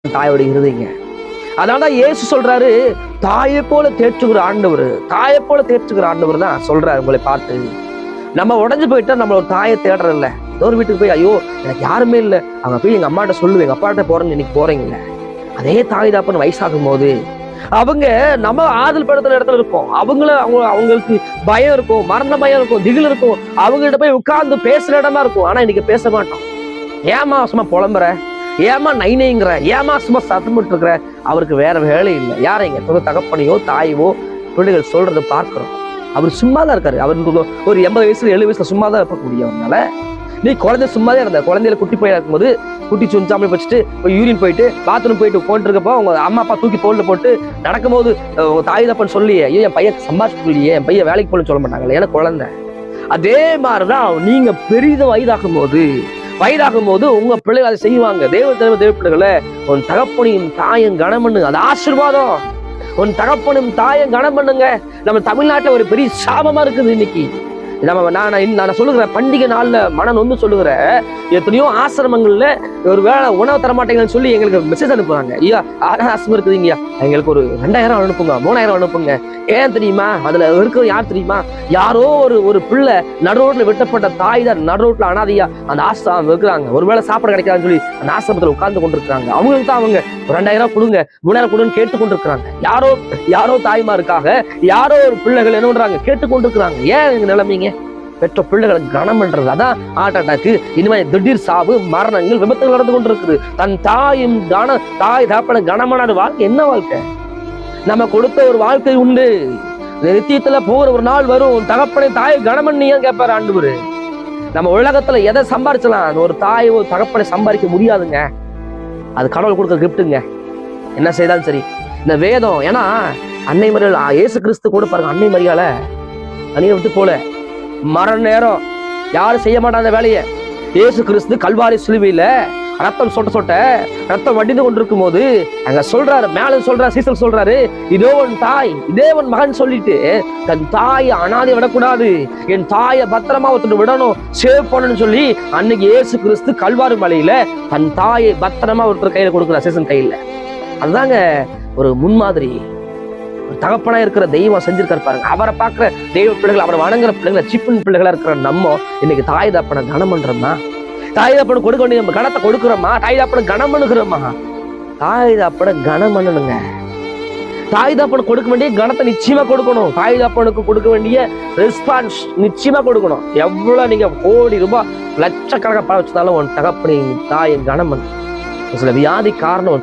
தாயோட இருதீங்க. அதனாலதான் இயேசு சொல்றாரு, தாயை போல தேற்றுகிற ஆண்டவர், தாயை போல தேற்றுகிற ஆண்டவர் தான் சொல்றாரு உங்களை பார்த்து. நம்ம உடஞ்சு போயிட்டா நம்ம ஒரு தாயை தேடுறதில்ல. ஒரு வீட்டுக்கு போய் ஐயோ எனக்கு யாருமே இல்லை, அவங்க போய் எங்க அம்மாட்ட சொல்லுவேன், எங்க அப்பாட்ட போறேன்னு இன்னைக்கு போறீங்கல்ல, அதே தாய் தாப்பன் வயசாகும் போது அவங்க நம்ம ஆதல் படுத்துற இடத்துல இருப்போம். அவங்களுக்கு பயம் இருக்கும், மரண பயம் இருக்கும், திகில் இருக்கும். அவங்கள்ட்ட போய் உட்கார்ந்து பேசுற இடமா இருக்கும். ஆனா இன்னைக்கு பேச மாட்டோம். ஏமா சும்மா புலம்புற, ஏமா நைனைங்கிற, ஏமா சும்மா சத்தமிட்டு இருக்கிற. அவருக்கு வேற வேலை இல்லை. யாரைங்க தகப்பனையோ தாயவோ பிள்ளைகள் சொல்றதை பார்க்கிறோம். அவர் சும்மாதான் இருக்காரு. அவர் ஒரு 80 வயசுல 70 வயசுல சும்மாதான் இருக்கக்கூடியவனால, நீ குழந்தை சும்மாதான் இருந்த, குழந்தையில குட்டி போய் இருக்கும்போது குட்டி சுஞ்சாமல் வச்சுட்டு யூரின் போயிட்டு பாத்ரூம் போயிட்டு போட்டுருக்கப்போ உங்க அம்மா அப்பா தூக்கி தோல்ல போட்டு நடக்கும்போது உங்க தாய் தப்பன்னு சொல்லியே, ஐயோ என் பையன் சம்பாதிச்சு இல்லையே, என் பையன் வேலைக்கு போகணும்னு சொல்ல மாட்டாங்கல்ல, ஏன்னா குழந்தை. அதே மாதிரிதான் நீங்க பெரிதும் வயதாகும் போது உங்க பிள்ளைகள் அதை செய்வாங்க. தேவ பிள்ளைகளை உன் தகப்பனையும் தாயும் கனமண்ணு, அது ஆசீர்வாதம். உன் தகப்பனும் தாயும் கனம் பண்ணுங்க. நம்ம தமிழ்நாட்டுல ஒரு பெரிய சாபமா இருக்குது இன்னைக்கு. நான் சொல்லுகிறேன், பண்டிகை நாள்ல மனம் வந்து சொல்லுகிறேன், எத்தனையோ ஆசிரமங்கள்ல ஒரு வேளை உணவு தரமாட்டேங்கன்னு சொல்லி எங்களுக்கு மெசேஜ் அனுப்புறாங்க. ஐயா ஆசிரமம் இருக்குதுங்கய்யா, எங்களுக்கு ஒரு 2000 அனுப்புங்க, 3000 அனுப்புங்க. ஏன் தெரியுமா? அதுல இருக்கிறது யார் தெரியுமா? யாரோ ஒரு பிள்ளை நடுரோட்ல வெட்டப்பட்ட தாய் தான் நடுரோட்ல அனாதையா அந்த ஆசிரமம் இருக்கிறாங்க. ஒருவேளை சாப்பாடு கிடைக்காதுன்னு சொல்லி அந்த ஆசிரமத்துல உட்கார்ந்து கொண்டிருக்காங்க. அவங்களுக்கு தான் அவங்க 2000 கொடுங்க, 3000 கொடுன்னு கேட்டு கொண்டிருக்கிறாங்க. யாரோ தாய்மாருக்காக யாரோ ஒரு பிள்ளைகள் என்ன பண்றாங்க, கேட்டு கொண்டிருக்கிறாங்க. ஏன் எங்க நிலைமைங்க? பெற்ற பிள்ளைகளை கனம் பண்றது. அதான் ஹார்ட் அட்டாக்கு, இனிமே திடீர் சாவு, மரணங்கள், விபத்துகள் நடந்து கொண்டு இருக்குது. தன் தாய் தாப்பன கனமான வாழ்க்கை என்ன வாழ்க்கை? நம்ம கொடுத்த ஒரு வாழ்க்கை உண்டு. நித்தியத்துல போகிற ஒரு நாள் வரும், தகப்பனை தாயை கனமண்ணியான்னு கேட்பாரு ஆண்டவரு. நம்ம உலகத்துல எதை சம்பாரிச்சலாம், ஒரு தாய் ஒரு தகப்பனை சம்பாதிக்க முடியாதுங்க. அது கடவுள் கொடுக்க கிஃப்ட்டுங்க. என்ன செய்தாலும் சரி. இந்த வேதம், ஏன்னா அன்னை மரியாள் இயேசு கிறிஸ்து கூட பாருங்க, அன்னை மரியாள தனியை விட்டு போல மரண நேரம் யாரும் செய்ய மாட்டாங்க வேலையை. இயேசு கிறிஸ்து கல்வாரி சிலுவையில ரத்தம் ரத்தம் வடிந்து கொண்டிருக்கும் போது அங்க சொல்றாரு, மேல சொல்றாரு, சீசல் சொல்றாரு, இதோ உன் தாய், இதே உன் மகன் சொல்லிட்டு தன் தாயை அனாதை விடக்கூடாது, என் தாயை பத்திரமா ஒருத்தர் விடணும், சேவ் பண்ணணும்னு சொல்லி அன்னைக்கு இயேசு கிறிஸ்து கல்வாரி மலையில தன் தாயை பத்திரமா ஒருத்தர் கையில கொடுக்குறார், சீசன் கையில. அதுதாங்க ஒரு முன்மாதிரி. தகப்பனா இருக்கிற தெய்வம் செஞ்சிருக்காரு பாருங்க. அவரை பார்க்கிற தெய்வ பிள்ளைகள், அவரை வணங்குற பிள்ளைகளை, சிப்பன் பிள்ளைகளா இருக்கிற நம்ம இன்னைக்கு தாய் தப்பனை கனம் பண்றோமா? தாய் தப்பனை கொடுக்க வேண்டிய கணத்தை கொடுக்குறோமா? தாய் தப்பனை கனம் பண்ணுகிறோமா? தாய் தப்பனை கனம் பண்ணணுங்க. தாய் தப்பனை கொடுக்க வேண்டிய கணத்தை நிச்சயமா கொடுக்கணும். தாய் தப்பனுக்கு கொடுக்க வேண்டிய ரெஸ்பான்ஸ் நிச்சயமா கொடுக்கணும். எவ்வளவு நீங்க கோடி ரூபாய் லட்சக்கணக்காக பணம் வச்சிருந்தாலும் உன் தகப்பனை தாயை கனம் பண்ணு. சில வியாதி காரணம்